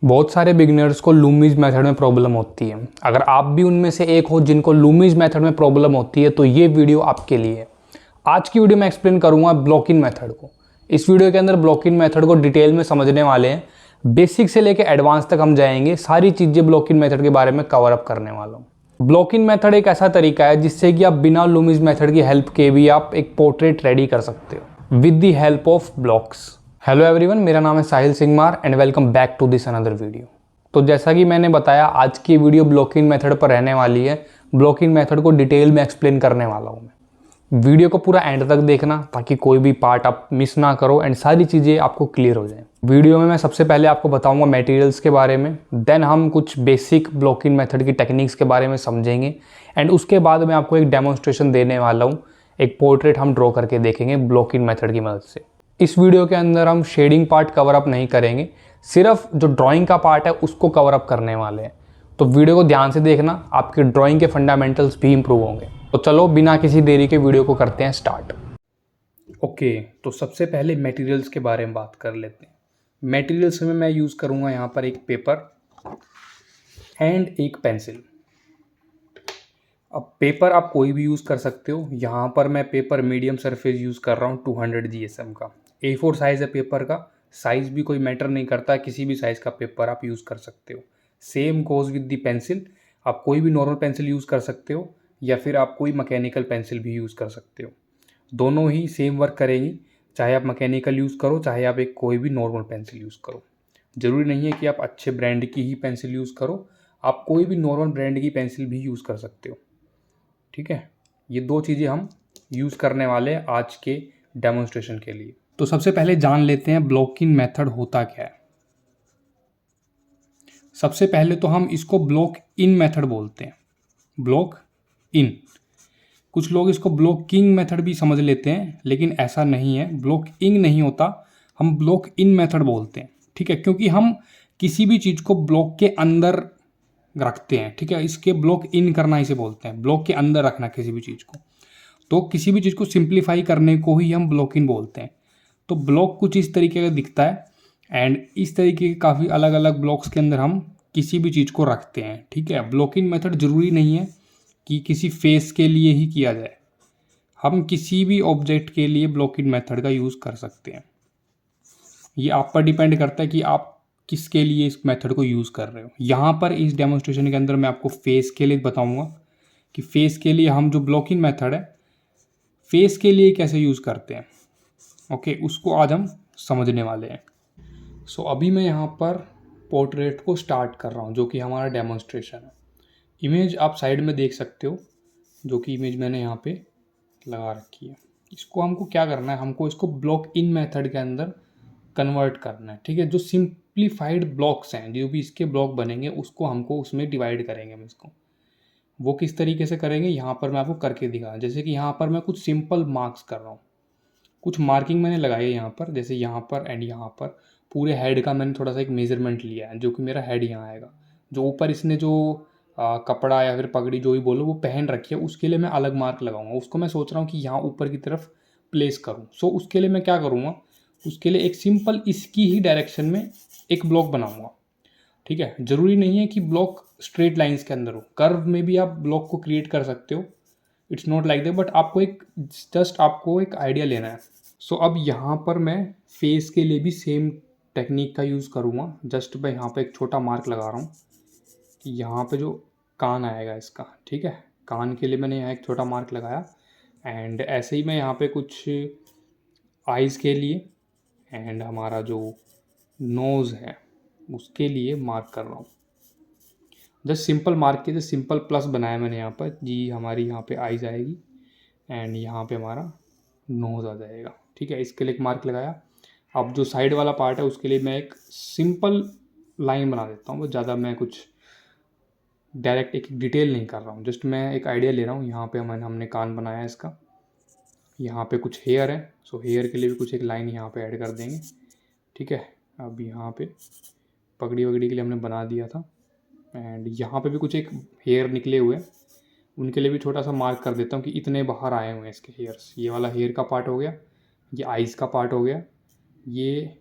बहुत सारे बिगिनर्स को लूमीज मेथड में प्रॉब्लम होती है। अगर आप भी उनमें से एक हो जिनको लूमीज मेथड में प्रॉब्लम होती है तो ये वीडियो आपके लिए है। आज की वीडियो में एक्सप्लेन करूंगा ब्लॉक इन मेथड को। इस वीडियो के अंदर ब्लॉक इन मेथड को डिटेल में समझने वाले हैं। बेसिक से लेकर एडवांस तक हम जाएंगे, सारी चीज़ें ब्लॉक इन मेथड के बारे में कवर अप करने वाला हूँ। ब्लॉक इन मेथड एक ऐसा तरीका है जिससे कि आप बिना लूमीज मेथड की हेल्प के भी आप एक पोर्ट्रेट रेडी कर सकते हो with the help of blocks. Hello everyone, मेरा नाम है Sahil Singmar and welcome back to this another video. तो जैसा कि मैंने बताया, आज की वीडियो ब्लॉक इन मेथड पर रहने वाली है। ब्लॉक इन मेथड को डिटेल में एक्सप्लेन करने वाला हूँ मैं। वीडियो को पूरा एंड तक देखना ताकि कोई भी पार्ट आप मिस ना करो एंड सारी चीज़ें आपको क्लियर हो जाए। वीडियो में मैं सबसे पहले आपको बताऊंगा मटेरियल्स के बारे में, देन हम कुछ बेसिक ब्लॉक इन मेथड की टेक्निक्स के बारे में समझेंगे एंड उसके बाद मैं आपको एक डेमोन्स्ट्रेशन देने वाला हूँ। एक पोर्ट्रेट हम ड्रॉ करके देखेंगे ब्लॉक इन मेथड की मदद से। इस वीडियो के अंदर हम शेडिंग पार्ट कवर अप नहीं करेंगे, सिर्फ जो ड्राइंग का पार्ट है उसको कवर अप करने वाले हैं। तो वीडियो को ध्यान से देखना, आपके ड्राइंग के फंडामेंटल्स भी इंप्रूव होंगे। तो चलो बिना किसी देरी के वीडियो को करते हैं स्टार्ट। ओके, तो सबसे पहले मटेरियल्स के बारे में बात कर लेते हैं। मटेरियल्स में मैं यूज़ करूँगा यहाँ पर एक पेपर एंड एक पेंसिल। अब पेपर आप कोई भी यूज़ कर सकते हो। यहाँ पर मैं पेपर मीडियम सरफेस यूज़ कर रहा हूँ 200 GSM का। A4 साइज़ है पेपर का, साइज़ भी कोई मैटर नहीं करता, किसी भी साइज़ का पेपर आप यूज़ कर सकते हो। Same goes with the pencil. आप कोई भी नॉर्मल पेंसिल यूज़ कर सकते हो या फिर आप कोई मैकेनिकल पेंसिल भी यूज़ कर सकते हो। दोनों ही सेम वर्क करेंगी, चाहे आप मैकेनिकल यूज़ करो चाहे आप एक कोई भी नॉर्मल पेंसिल यूज़ करो। ज़रूरी नहीं है कि आप अच्छे ब्रांड की ही पेंसिल यूज़ करो, आप कोई भी नॉर्मल ब्रांड की पेंसिल भी यूज़ कर सकते हो। ठीक है, ये दो चीज़ें हम यूज़ करने वाले हैं आज के डेमोन्स्ट्रेशन के लिए। तो सबसे पहले जान लेते हैं ब्लॉक इन मेथड होता क्या है। सबसे पहले तो हम इसको ब्लॉक इन मेथड बोलते हैं, ब्लॉक इन। कुछ लोग इसको ब्लॉकिंग मेथड भी समझ लेते हैं, लेकिन ऐसा नहीं है, ब्लॉकिंग नहीं होता, हम ब्लॉक इन मेथड बोलते हैं। ठीक है, क्योंकि हम किसी भी चीज़ को ब्लॉक के अंदर रखते हैं। ठीक है, इसके ब्लॉक इन करना इसे बोलते हैं, ब्लॉक के अंदर रखना किसी भी चीज़ को। तो किसी भी चीज़ को सिंप्लीफाई करने को ही हम ब्लॉक इन बोलते हैं। तो ब्लॉक कुछ इस तरीके का दिखता है एंड इस तरीके के काफ़ी अलग अलग ब्लॉक्स के अंदर हम किसी भी चीज़ को रखते हैं। ठीक है, ब्लॉक इन मेथड ज़रूरी नहीं है कि किसी फेस के लिए ही किया जाए, हम किसी भी ऑब्जेक्ट के लिए ब्लॉक इन मेथड का यूज़ कर सकते हैं। ये आप पर डिपेंड करता है कि आप किसके लिए इस मेथड को यूज़ कर रहे हो। यहाँ पर इस डेमोन्स्ट्रेशन के अंदर मैं आपको फेस के लिए बताऊँगा कि फेस के लिए हम जो ब्लॉक इन मेथड है फेस के लिए कैसे यूज़ करते हैं। ओके, उसको आज हम समझने वाले हैं। सो अभी मैं यहाँ पर पोर्ट्रेट को स्टार्ट कर रहा हूँ, जो कि हमारा डेमोन्स्ट्रेशन है। इमेज आप साइड में देख सकते हो, जो कि इमेज मैंने यहाँ पे लगा रखी है। इसको हमको क्या करना है, हमको इसको ब्लॉक इन मेथड के अंदर कन्वर्ट करना है। ठीक है, जो सिंप्लीफाइड ब्लॉक्स हैं, जो भी इसके ब्लॉक बनेंगे उसको हमको उसमें डिवाइड करेंगे हम इसको। वो किस तरीके से करेंगे यहाँ पर मैं आपको करके दिखा। जैसे कि यहाँ पर मैं कुछ सिंपल मार्क्स कर रहा हूँ, कुछ मार्किंग मैंने लगाई है यहाँ पर, जैसे यहाँ पर एंड यहाँ पर। पूरे हेड का मैंने थोड़ा सा एक मेजरमेंट लिया है, जो कि मेरा हेड यहाँ आएगा। जो ऊपर इसने जो कपड़ा या फिर पगड़ी जो भी बोलो वो पहन रखी है, उसके लिए मैं अलग मार्क लगाऊंगा। उसको मैं सोच रहा हूँ कि यहाँ ऊपर की तरफ प्लेस करूँ। सो उसके लिए मैं क्या करूँगा, उसके लिए एक सिंपल इसकी ही डायरेक्शन में एक ब्लॉक बनाऊँगा। ठीक है, ज़रूरी नहीं है कि ब्लॉक स्ट्रेट लाइंस के अंदर हो, कर्व में भी आप ब्लॉक को क्रिएट कर सकते हो। It's not like that, but आपको एक आइडिया लेना है। सो अब यहाँ पर मैं फेस के लिए भी सेम टेक्निक का यूज़ करूँगा। जस्ट मैं यहाँ पे एक छोटा मार्क लगा रहा हूँ कि यहाँ पे जो कान आएगा इसका। ठीक है, कान के लिए मैंने यहाँ एक छोटा मार्क लगाया एंड ऐसे ही मैं यहाँ पे कुछ आइज़ के लिए एंड हमारा जो नोज़ है उसके लिए मार्क कर रहा हूँ। जस्ट सिंपल मार्क के, जस्ट सिंपल प्लस बनाया मैंने यहाँ पर जी। हमारी यहाँ पे आइज़ आएगी एंड यहाँ पे हमारा नोज़ आ जाएगा। ठीक है, इसके लिए एक मार्क लगाया। अब जो साइड वाला पार्ट है उसके लिए मैं एक सिंपल लाइन बना देता हूँ, बस ज़्यादा मैं कुछ डायरेक्ट एक डिटेल नहीं कर रहा हूँ, जस्ट मैं एक आइडिया ले रहा हूँ। यहाँ पे हमने कान बनाया इसका, यहाँ पे कुछ हेयर है, सो हेयर के लिए भी कुछ एक लाइन यहाँ पे ऐड कर देंगे। ठीक है, अब यहाँ पे पगड़ी वगड़ी के लिए हमने बना दिया था एंड यहाँ पे भी कुछ एक हेयर निकले हुए हैं, उनके लिए भी छोटा सा मार्क कर देता हूँ कि इतने बाहर आए हुए हैं इसके हेयर्स। ये वाला हेयर का पार्ट हो गया, ये आइज़ का पार्ट हो गया, ये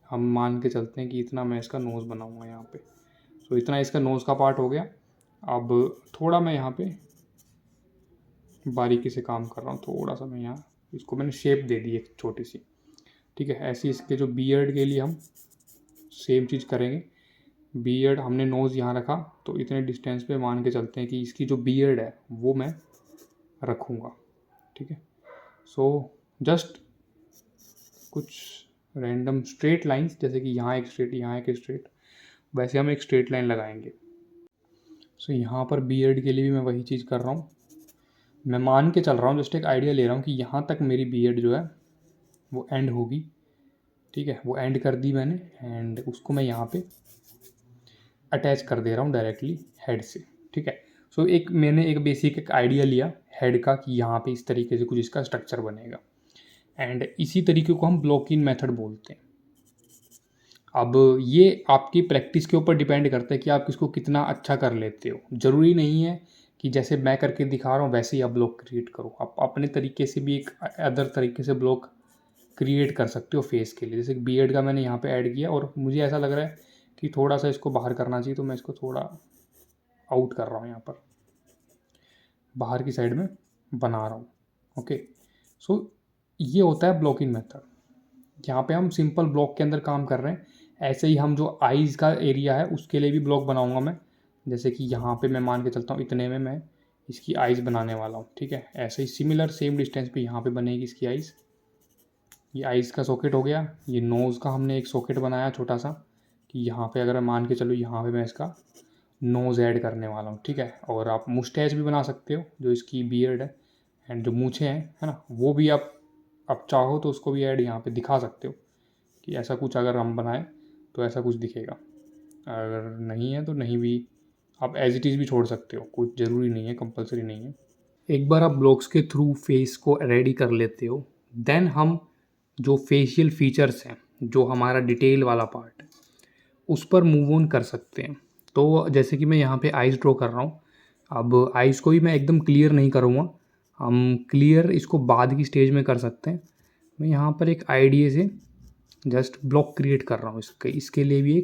हम मान के चलते हैं कि इतना मैं इसका नोज़ बनाऊँगा यहाँ पे। सो इतना इसका नोज़ का पार्ट हो गया। अब थोड़ा मैं यहाँ पे बारीकी से काम कर रहा हूँ, थोड़ा सा मैं यहाँ इसको मैंने शेप दे दी एक छोटी सी, ठीक है। ऐसे इसके जो बियर्ड के लिए हम सेम चीज़ करेंगे। बियर्ड हमने नोज़ यहाँ रखा, तो इतने डिस्टेंस पे मान के चलते हैं कि इसकी जो बियर्ड है वो मैं रखूँगा, ठीक है। सो जस्ट कुछ रैंडम स्ट्रेट लाइंस, जैसे कि यहाँ एक स्ट्रेट, यहाँ एक स्ट्रेट, वैसे हम एक स्ट्रेट लाइन लगाएंगे। सो यहाँ पर बियर्ड के लिए भी मैं वही चीज़ कर रहा हूँ। मैं मान के चल रहा हूँ, जस्ट एक आइडिया ले रहा हूँ कि यहाँ तक मेरी बियर्ड जो है वो एंड होगी, ठीक है। वो एंड कर दी मैंने, एंड उसको मैं यहाँ पे अटैच कर दे रहा हूँ डायरेक्टली हेड से, ठीक है। सो एक मैंने एक बेसिक एक आइडिया लिया हेड का कि यहाँ पे इस तरीके से कुछ इसका स्ट्रक्चर बनेगा, एंड इसी तरीके को हम ब्लॉक इन मेथड बोलते हैं। अब ये आपकी प्रैक्टिस के ऊपर डिपेंड करता है कि आप इसको कितना अच्छा कर लेते हो। ज़रूरी नहीं है कि जैसे मैं करके दिखा रहा हूँ वैसे ही आप ब्लॉक क्रिएट करो, आप अपने तरीके से भी एक अदर तरीके से ब्लॉक क्रिएट कर सकते हो फेस के लिए। जैसे बियर्ड का मैंने यहाँ पे ऐड किया और मुझे ऐसा लग रहा है कि थोड़ा सा इसको बाहर करना चाहिए, तो मैं इसको थोड़ा आउट कर रहा हूँ, यहाँ पर बाहर की साइड में बना रहा हूँ, ओके। सो ये होता है ब्लॉकिंग मेथड। यहाँ पे हम सिंपल ब्लॉक के अंदर काम कर रहे हैं। ऐसे ही हम जो आईज़ का एरिया है उसके लिए भी ब्लॉक बनाऊंगा मैं, जैसे कि यहाँ पे मैं मान के चलता हूँ इतने में मैं इसकी आईज़ बनाने वाला हूँ, ठीक है। ऐसे ही सिमिलर सेम डिस्टेंस पे यहाँ पे बनेगी इसकी आईज़। ये आईज़ का सॉकेट हो गया। ये नोज़ का हमने एक सॉकेट बनाया छोटा सा, कि यहाँ पे अगर मैं मान के चलूँ यहाँ पे मैं इसका नोज़ ऐड करने वाला हूँ, ठीक है। और आप मुस्टैच भी बना सकते हो, जो इसकी बियर्ड है एंड जो मूछें हैं, है ना, वो भी आप चाहो तो उसको भी ऐड यहाँ पे दिखा सकते हो कि ऐसा कुछ अगर हम बनाएं तो ऐसा कुछ दिखेगा। अगर नहीं है तो नहीं भी, आप एज इट इज़ भी छोड़ सकते हो, कुछ ज़रूरी नहीं है, कंपलसरी नहीं है। एक बार आप ब्लॉक्स के थ्रू फेस को रेडी कर लेते हो, देन हम जो फेशियल फीचर्स हैं, जो हमारा डिटेल वाला पार्ट है, उस पर मूव ऑन कर सकते हैं। तो जैसे कि मैं यहाँ पे आइज़ ड्रॉ कर रहा हूँ। अब आइज़ को भी मैं एकदम क्लियर नहीं करूँगा, हम क्लियर इसको बाद की स्टेज में कर सकते हैं। मैं यहाँ पर एक आइडिया से जस्ट ब्लॉक क्रिएट कर रहा हूँ इसके लिए भी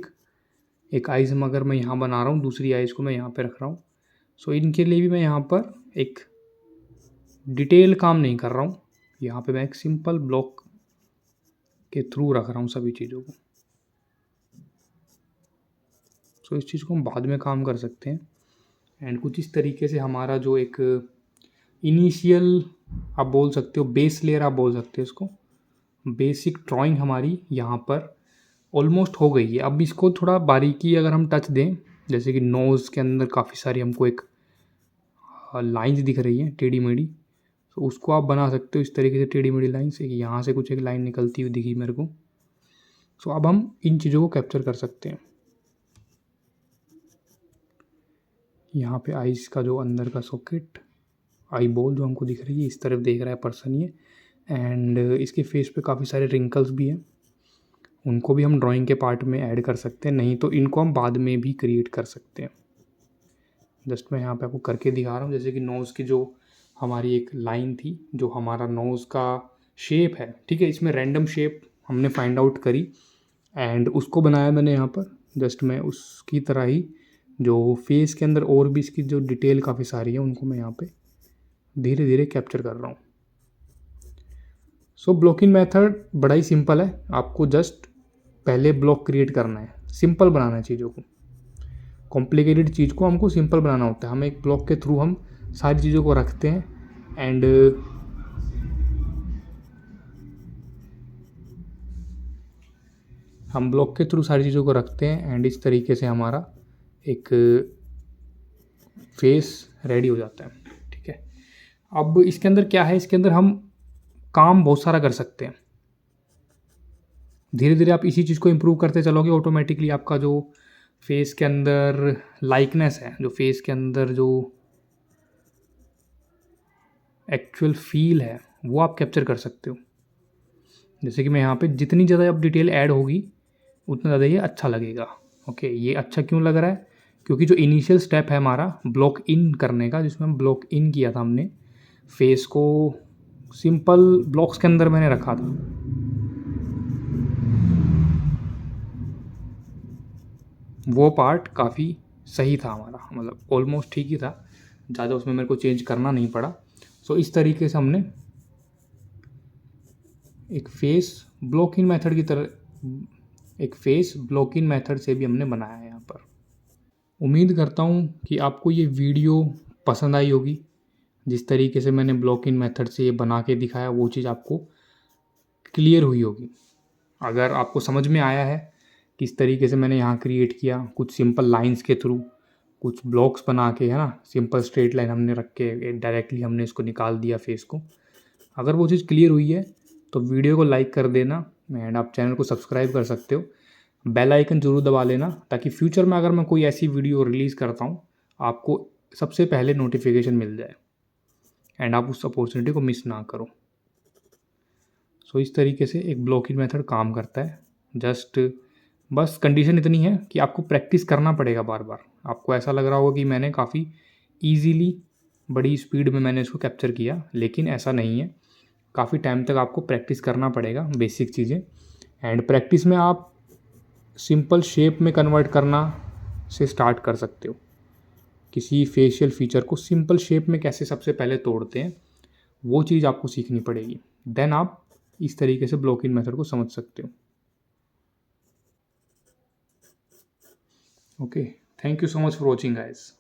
एक आइज़ अगर मैं यहाँ बना रहा हूँ, दूसरी आइज़ को मैं यहाँ पे रख रहा हूँ। सो इनके लिए भी मैं यहाँ पर एक डिटेल काम नहीं कर रहा हूँ, यहाँ पे मैं एक सिंपल ब्लॉक के थ्रू रख रहा हूँ सभी चीज़ों को। सो इस चीज़ को हम बाद में काम कर सकते हैं। एंड कुछ इस तरीके से हमारा जो एक इनिशियल आप बोल सकते हो, बेस लेयर आप बोल सकते हो इसको, बेसिक ड्राइंग हमारी यहाँ पर ऑलमोस्ट हो गई है। अब इसको थोड़ा बारीकी अगर हम टच दें, जैसे कि नोज़ के अंदर काफ़ी सारी हमको एक लाइंस दिख रही हैं टेढ़ी मेढ़ी, तो उसको आप बना सकते हो इस तरीके से टेढ़ी मेढ़ी लाइन से, यहाँ से कुछ एक लाइन निकलती हुई दिखी मेरे को। सो अब हम इन चीज़ों को कैप्चर कर सकते हैं। यहाँ पे आइज़ का जो अंदर का सॉकेट, आई बॉल जो हमको दिख रही है, इस तरफ देख रहा है पर्सन ये, एंड इसके फेस पे काफ़ी सारे रिंकल्स भी हैं, उनको भी हम ड्राइंग के पार्ट में ऐड कर सकते हैं, नहीं तो इनको हम बाद में भी क्रिएट कर सकते हैं। जस्ट मैं यहाँ पे आपको करके दिखा रहा हूँ। जैसे कि नोज़ की जो हमारी एक लाइन थी, जो हमारा नोज़ का शेप है, ठीक है, इसमें रैंडम शेप हमने फाइंड आउट करी एंड उसको बनाया मैंने यहाँ पर। जस्ट मैं उसकी तरह ही जो फेस के अंदर और भी इसकी जो डिटेल काफ़ी सारी है, उनको मैं यहाँ पे धीरे धीरे कैप्चर कर रहा हूँ। सो ब्लॉकिंग मेथड बड़ा ही सिंपल है, आपको जस्ट पहले ब्लॉक क्रिएट करना है, सिंपल बनाना है चीज़ों को। कॉम्प्लिकेटेड चीज़ को हमको सिंपल बनाना होता है। हम एक ब्लॉक के थ्रू हम सारी चीज़ों को रखते हैं एंड हम ब्लॉक के थ्रू सारी चीज़ों को रखते हैं एंड इस तरीके से हमारा एक फेस रेडी हो जाता है, ठीक है। अब इसके अंदर क्या है, इसके अंदर हम काम बहुत सारा कर सकते हैं। धीरे धीरे आप इसी चीज़ को इम्प्रूव करते चलोगे, ऑटोमेटिकली आपका जो फेस के अंदर लाइकनेस है, जो फेस के अंदर जो एक्चुअल फील है, वो आप कैप्चर कर सकते हो। जैसे कि मैं यहाँ पे जितनी ज़्यादा अब डिटेल ऐड होगी उतना ज़्यादा ये अच्छा लगेगा। ओके, ये अच्छा क्यों लग रहा है, क्योंकि जो इनिशियल स्टेप है हमारा ब्लॉक इन करने का, जिसमें हम ब्लॉक इन किया था, हमने फेस को सिंपल ब्लॉक्स के अंदर मैंने रखा था। वो पार्ट काफ़ी सही था हमारा, मतलब ऑलमोस्ट ठीक ही था, ज़्यादा उसमें मेरे को चेंज करना नहीं पड़ा। सो इस तरीके से हमने एक फेस ब्लॉक इन मेथड की तरह एक फेस ब्लॉक इन मेथड से भी हमने बनाया है यहाँ पर। उम्मीद करता हूँ कि आपको ये वीडियो पसंद आई होगी। जिस तरीके से मैंने ब्लॉक इन मेथड से ये बना के दिखाया वो चीज़ आपको क्लियर हुई होगी। अगर आपको समझ में आया है किस तरीके से मैंने यहाँ क्रिएट किया, कुछ सिंपल लाइंस के थ्रू, कुछ ब्लॉक्स बना के, है ना, सिंपल स्ट्रेट लाइन हमने रख के डायरेक्टली हमने इसको निकाल दिया फेस को। अगर वो चीज़ क्लियर हुई है तो वीडियो को लाइक कर देना एंड आप चैनल को सब्सक्राइब कर सकते हो। बेल आइकन ज़रूर दबा लेना ताकि फ्यूचर में अगर मैं कोई ऐसी वीडियो रिलीज़ करता हूँ आपको सबसे पहले नोटिफिकेशन मिल जाए एंड आप उस अपॉर्चुनिटी को मिस ना करो। सो इस तरीके से एक ब्लॉकिंग मेथड काम करता है। जस्ट बस कंडीशन इतनी है कि आपको प्रैक्टिस करना पड़ेगा बार बार। आपको ऐसा लग रहा होगा कि मैंने काफ़ी ईजीली बड़ी स्पीड में मैंने इसको कैप्चर किया, लेकिन ऐसा नहीं है। काफ़ी टाइम तक आपको प्रैक्टिस करना पड़ेगा बेसिक चीज़ें, एंड प्रैक्टिस में आप सिंपल शेप में कन्वर्ट करना से स्टार्ट कर सकते हो। किसी फेशियल फीचर को सिंपल शेप में कैसे सबसे पहले तोड़ते हैं वो चीज़ आपको सीखनी पड़ेगी, देन आप इस तरीके से ब्लॉकिंग मेथड को समझ सकते हो। Okay, thank you so much for watching guys.